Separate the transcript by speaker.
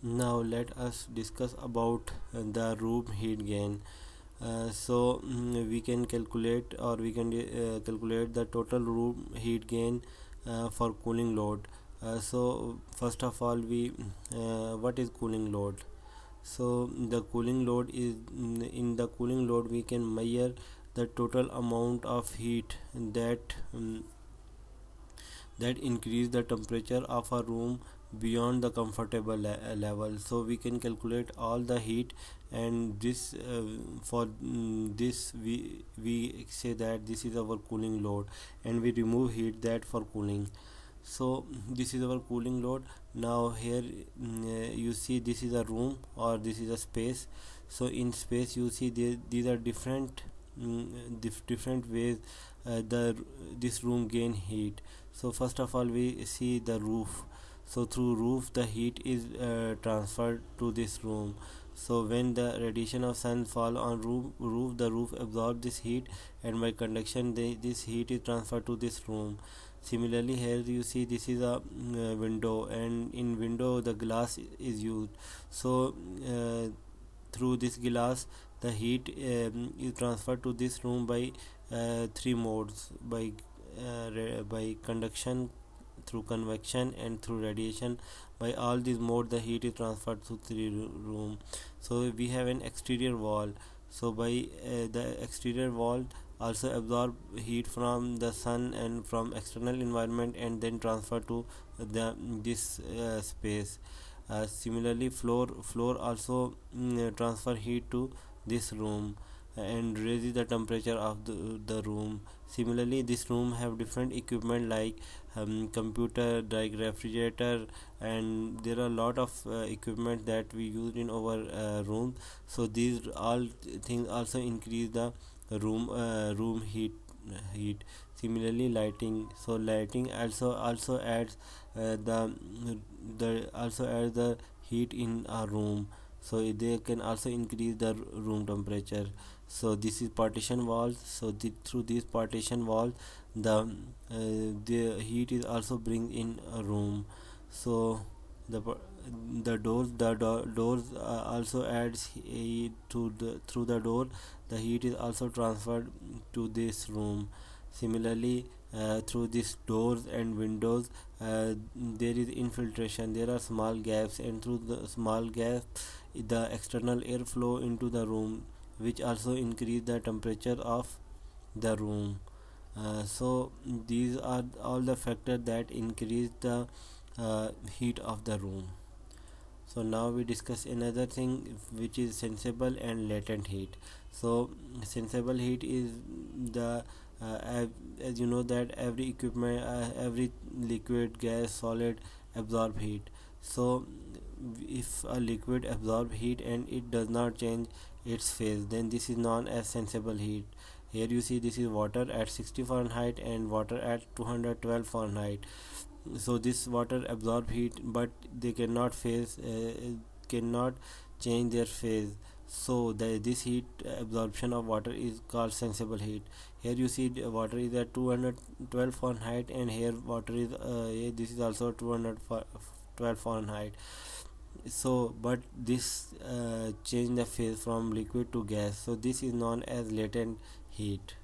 Speaker 1: Now let us discuss about the room heat gain. We can calculate, or we can calculate the total room heat gain for cooling load. So first of all, we what is cooling load? So the cooling load is, in the cooling load we can measure the total amount of heat that increase the temperature of a room beyond the comfortable level. So we can calculate all the heat, and this for this we say that this is our cooling load, and we remove heat that for cooling. So this is our cooling load. Now here, you see this is a room, or this is a space. So in space you see these are different, different ways the this room gain heat. So first of all, we see the roof. So through roof the heat is transferred to this room. So when the radiation of sun fall on roof, the roof absorb this heat, and by conduction this heat is transferred to this room. Similarly, here you see this is a window, and in window the glass is used. So through this glass the heat is transferred to this room by three modes: by conduction, through convection, and through radiation. By all these modes the heat is transferred to the room. So we have an exterior wall. So by the exterior wall also absorb heat from the sun and from external environment, and then transfer to this space. Similarly, floor also transfer heat to this room and raises the temperature of the room. Similarly, this room have different equipment like computer, like refrigerator, and there are a lot of equipment that we use in our room. So these all things also increase the room heat. Similarly, lighting. So lighting also adds the also adds the heat in a room. So they can also increase the room temperature. So this is partition walls. So through these partition walls the heat is also bring in a room. So the doors also adds heat to the through the door. The heat is also transferred to this room. Similarly, through these doors and windows there is infiltration. There are small gaps, and through the small gaps the external air flow into the room, which also increase the temperature of the room. So these are all the factors that increase the heat of the room. So now we discuss another thing, which is sensible and latent heat. So sensible heat is the as you know that every equipment, every liquid, gas, solid absorb heat. So if a liquid absorb heat and it does not change its phase, then this is known as sensible heat. Here you see this is water at 60 Fahrenheit and water at 212 Fahrenheit. So this water absorb heat, but they cannot change their phase. So this heat absorption of water is called sensible heat. Here you see the water is at 212 Fahrenheit, and here water is this is also 212 Fahrenheit. So but this change the phase from liquid to gas. So this is known as latent heat.